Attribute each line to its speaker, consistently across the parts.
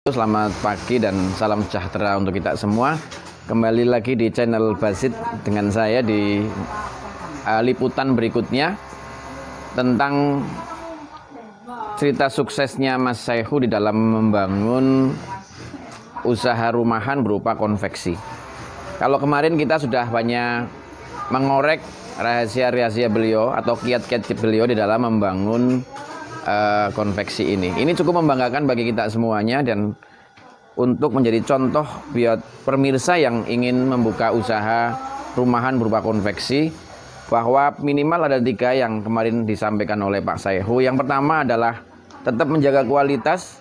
Speaker 1: Selamat pagi dan salam sejahtera untuk kita semua. Kembali lagi di channel Basit dengan saya di liputan berikutnya tentang cerita suksesnya Mas Saihu di dalam membangun usaha rumahan berupa konveksi. Kalau kemarin kita sudah banyak mengorek rahasia-rahasia beliau atau kiat-kiat beliau di dalam membangun konveksi ini. Ini cukup membanggakan bagi kita semuanya dan untuk menjadi contoh buat pemirsa yang ingin membuka usaha rumahan berupa konveksi, bahwa minimal ada 3 yang kemarin disampaikan oleh Pak Saihu. Yang pertama adalah tetap menjaga kualitas,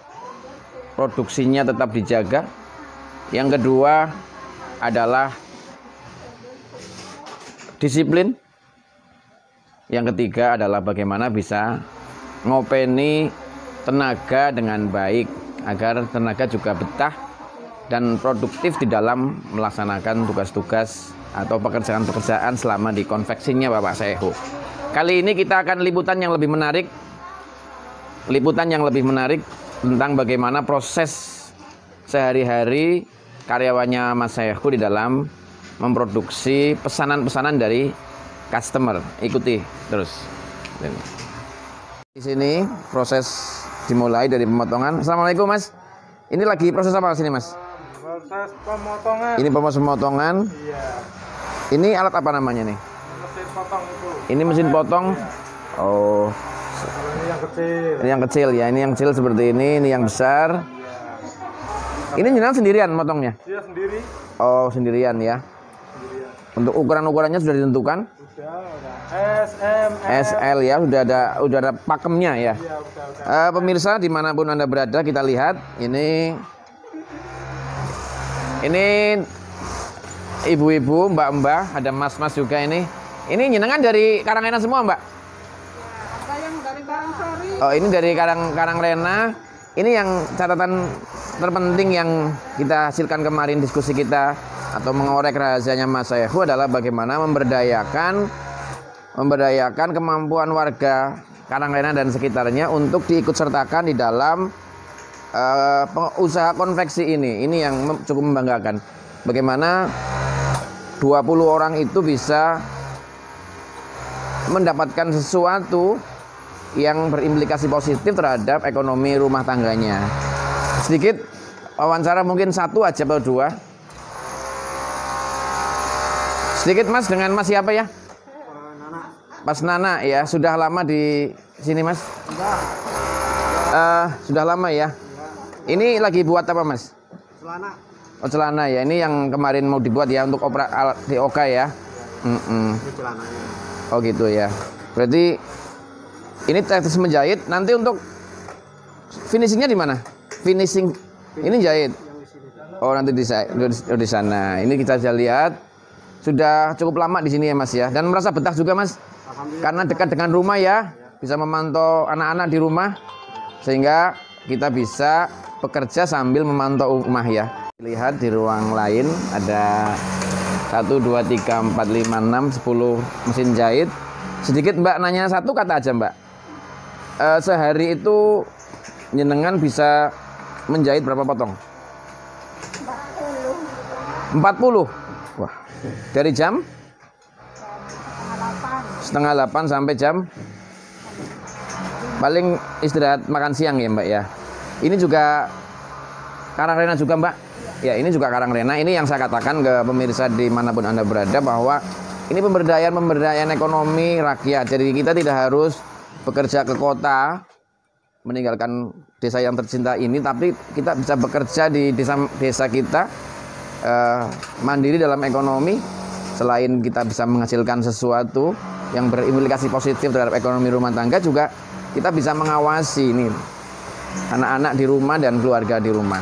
Speaker 1: produksinya tetap dijaga. Yang kedua adalah disiplin. Yang ketiga adalah bagaimana bisa ngopeni tenaga dengan baik agar tenaga juga betah dan produktif di dalam melaksanakan tugas-tugas atau pekerjaan-pekerjaan selama di konveksinya Bapak Saihu. Kali ini kita akan liputan yang lebih menarik tentang bagaimana proses sehari-hari karyawannya Mas Saihu di dalam memproduksi pesanan-pesanan dari customer. Ikuti terus. Di sini proses dimulai dari pemotongan. Assalamualaikum Mas. Ini lagi proses apa sini Mas?
Speaker 2: Proses pemotongan.
Speaker 1: Ini proses pemotongan.
Speaker 2: Iya.
Speaker 1: Ini alat apa namanya nih?
Speaker 2: Mesin potong itu.
Speaker 1: Ini mesin potong.
Speaker 2: Iya.
Speaker 1: Oh.
Speaker 2: Kalau ini yang kecil.
Speaker 1: Ini yang kecil ya. Ini yang kecil seperti ini yang besar.
Speaker 2: Iya.
Speaker 1: Ini jenengan sendirian motongnya?
Speaker 2: Dia sendiri.
Speaker 1: Oh, sendirian ya.
Speaker 2: Sendirian.
Speaker 1: Untuk ukuran-ukurannya sudah ditentukan?
Speaker 2: Udah. S, M, L.
Speaker 1: SL ya, udah ada pakemnya ya.
Speaker 2: Iya, udah.
Speaker 1: Pemirsa dimanapun Anda berada, kita lihat ini ibu-ibu, mbak-mbak, ada mas-mas juga ini. Ini jenengan dari Karangrena semua, Mbak?
Speaker 3: Yang dari Karangsari.
Speaker 1: Oh, ini dari Karangrena. Ini yang catatan terpenting yang kita hasilkan kemarin diskusi kita atau mengorek rahasianya Mas Saihu adalah bagaimana memberdayakan kemampuan warga Karangrena dan sekitarnya untuk diikut sertakan di dalam usaha konveksi ini. Ini yang cukup membanggakan. Bagaimana 20 orang itu bisa mendapatkan sesuatu yang berimplikasi positif terhadap ekonomi rumah tangganya. Sedikit wawancara mungkin 1 aja atau 2. Sedikit Mas, dengan Mas siapa ya? Mas Nana ya, sudah lama di sini Mas? Sudah lama ya? Ini lagi buat apa Mas?
Speaker 2: Celana.
Speaker 1: Oh, celana ya, ini yang kemarin mau dibuat ya untuk di Oka ya?
Speaker 2: Ini celananya.
Speaker 1: Oh gitu ya, berarti ini teknis menjahit, nanti untuk finishingnya di mana? Finishing, ini jahit? Oh nanti di sana, ini kita bisa lihat sudah cukup lama di sini ya Mas ya, dan merasa betah juga Mas? Karena dekat dengan rumah ya, bisa memantau anak-anak di rumah, sehingga kita bisa bekerja sambil memantau rumah ya. Lihat di ruang lain ada 1, 2, 3, 4, 5, 6, 10 mesin jahit. Sedikit Mbak nanya 1 kata aja Mbak. Sehari itu jenengan bisa menjahit berapa potong? 40. Wah, dari jam? Setengah 8 sampai jam paling istirahat makan siang ya Mbak ya. Ini juga Karangrena juga Mbak. Ya ini juga Karangrena. Ini yang saya katakan ke pemirsa dimanapun Anda berada, bahwa ini pemberdayaan ekonomi rakyat. Jadi kita tidak harus bekerja ke kota meninggalkan desa yang tercinta ini, tapi kita bisa bekerja di desa kita, mandiri dalam ekonomi. Selain kita bisa menghasilkan sesuatu yang berimplikasi positif terhadap ekonomi rumah tangga, juga kita bisa mengawasi ini anak-anak di rumah dan keluarga di rumah.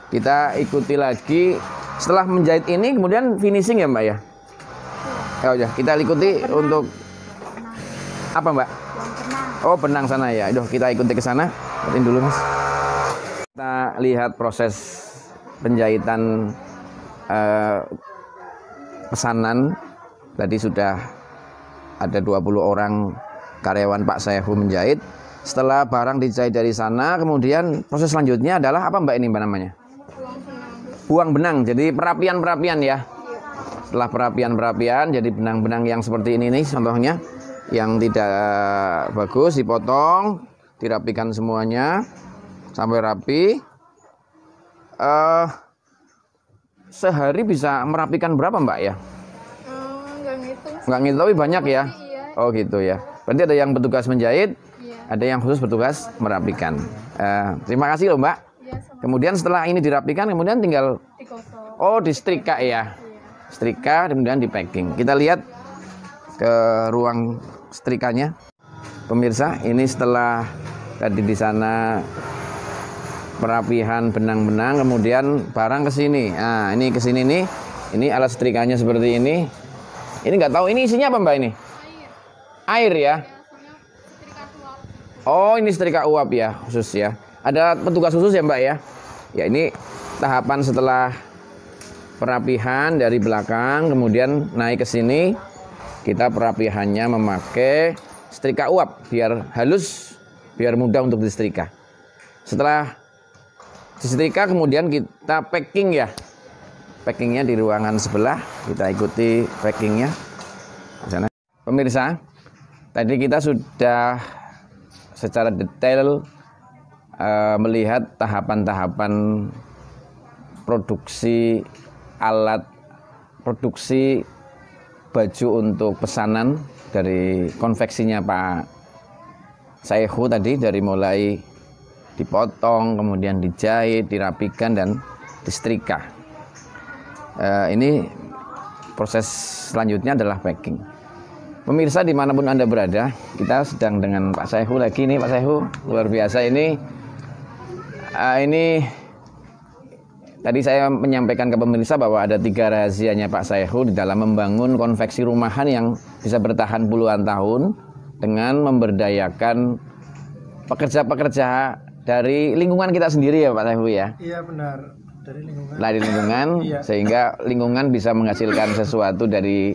Speaker 1: Kita ikuti lagi setelah menjahit ini, kemudian finishing ya Mbak ya. Ya udah, kita ikuti untuk apa Mbak? Oh benang sana ya. Aduh, kita ikuti ke sana. Ikutin dulu Mas. Kita lihat proses penjahitan pesanan. Tadi sudah ada 20 orang karyawan Pak Saihu menjahit. Setelah barang dijahit dari sana, kemudian proses selanjutnya adalah apa Mbak ini Mbak namanya? Buang benang. Jadi perapian-perapian ya. Setelah perapian-perapian, jadi benang-benang yang seperti ini nih contohnya, yang tidak bagus dipotong, dirapikan semuanya sampai rapi. Sehari bisa merapikan berapa Mbak ya?
Speaker 3: Enggak ngitung.
Speaker 1: Nggak ngitung tapi banyak ya?
Speaker 3: Iya.
Speaker 1: Oh gitu ya. Berarti ada yang bertugas menjahit,
Speaker 3: Iya.
Speaker 1: ada yang khusus bertugas merapikan. Terima kasih loh Mbak.
Speaker 3: Iya, sama
Speaker 1: Kemudian setelah ini dirapikan, kemudian tinggal
Speaker 3: dikosong.
Speaker 1: disetrika ya.
Speaker 3: Iya.
Speaker 1: Setrika, kemudian di packing. Kita lihat ke ruang setrikanya. Pemirsa, ini setelah tadi di sana perapihan benang-benang, kemudian barang ke sini. Nah, ini ke sini nih. Ini alat setrikanya seperti ini. Ini nggak tahu ini isinya apa Mbak ini? Air ya. Oh, ini setrika uap ya, khusus ya. Ada petugas khusus ya Mbak ya? Ya, ini tahapan setelah perapihan dari belakang, kemudian naik ke sini. Kita perapihannya memakai setrika uap biar halus, biar mudah untuk disetrika. Setelah disetrika kemudian kita packing ya. Packingnya di ruangan sebelah, kita ikuti packingnya. Sana. Pemirsa, tadi kita sudah secara detail melihat tahapan-tahapan produksi alat produksi baju untuk pesanan dari konveksinya Pak Saihu tadi, dari mulai dipotong, kemudian dijahit, dirapikan dan disetrika. Ini proses selanjutnya adalah packing. Pemirsa dimanapun Anda berada, kita sedang dengan Pak Saihu lagi nih. Pak Saihu luar biasa ini. Tadi saya menyampaikan ke pemirsa bahwa ada 3 rahasianya Pak Saihu di dalam membangun konveksi rumahan yang bisa bertahan puluhan tahun dengan memberdayakan pekerja-pekerja dari lingkungan kita sendiri ya Pak Saihu ya.
Speaker 2: Iya benar, dari lingkungan.
Speaker 1: Dari lingkungan,
Speaker 2: Iya.
Speaker 1: sehingga lingkungan bisa menghasilkan sesuatu dari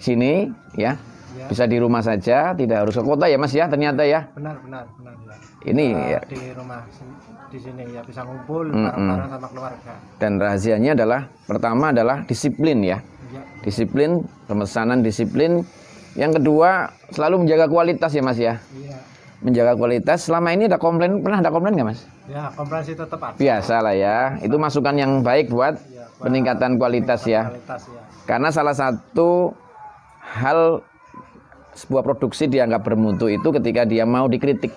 Speaker 1: sini ya.
Speaker 2: Iya.
Speaker 1: Bisa di rumah saja, tidak harus ke kota ya Mas ya, ternyata ya.
Speaker 2: Benar ya.
Speaker 1: Ini ya.
Speaker 2: Di rumah di sini ya bisa ngumpul bareng-bareng sama keluarga.
Speaker 1: Dan rahasianya adalah pertama adalah disiplin ya.
Speaker 2: Iya.
Speaker 1: Disiplin, pemesanan disiplin. Yang kedua, selalu menjaga kualitas ya Mas ya.
Speaker 2: Iya.
Speaker 1: Menjaga kualitas. Selama ini pernah ada komplain nggak Mas?
Speaker 2: Ya, kompresi tetap ada.
Speaker 1: Biasa lah ya. Itu masukan yang baik buat
Speaker 2: Iya,
Speaker 1: peningkatan kualitas ya.
Speaker 2: kualitas ya.
Speaker 1: Karena salah satu hal sebuah produksi dianggap bermutu itu ketika dia mau dikritik,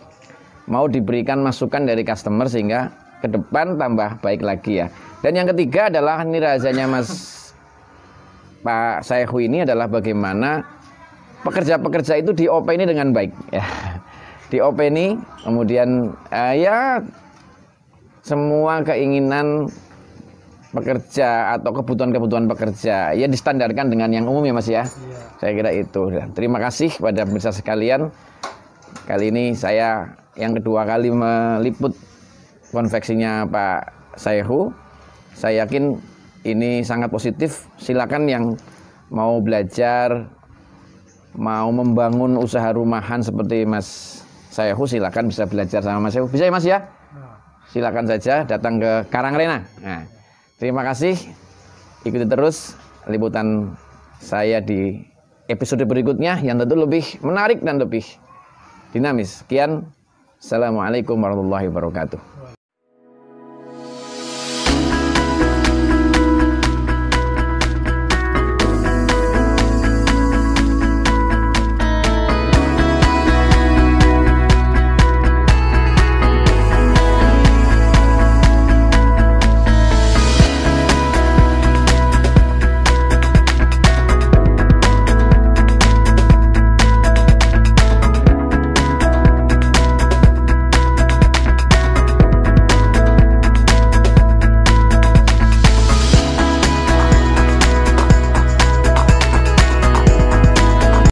Speaker 1: mau diberikan masukan dari customer sehingga ke depan tambah baik lagi ya. Dan yang ketiga adalah ini rahasianya Mas Pak Saihu ini adalah bagaimana pekerja-pekerja itu diopeni dengan baik ya. Diopeni, kemudian ya semua keinginan pekerja atau kebutuhan-kebutuhan pekerja ya distandarkan dengan yang umum ya Mas ya.
Speaker 2: Iya.
Speaker 1: Saya kira itu. Terima kasih kepada pemirsa sekalian. Kali ini saya yang kedua kali meliput konveksinya Pak Saihu. Saya yakin ini sangat positif. Silakan yang mau belajar, mau membangun usaha rumahan seperti Mas Saihu, silakan bisa belajar sama Mas Saihu. Bisa ya Mas ya?
Speaker 2: Nah,
Speaker 1: Silakan saja datang ke Karangrena. Nah, terima kasih. Ikuti terus liputan saya di episode berikutnya yang tentu lebih menarik dan lebih dinamis. Sekian. Assalamualaikum warahmatullahi wabarakatuh.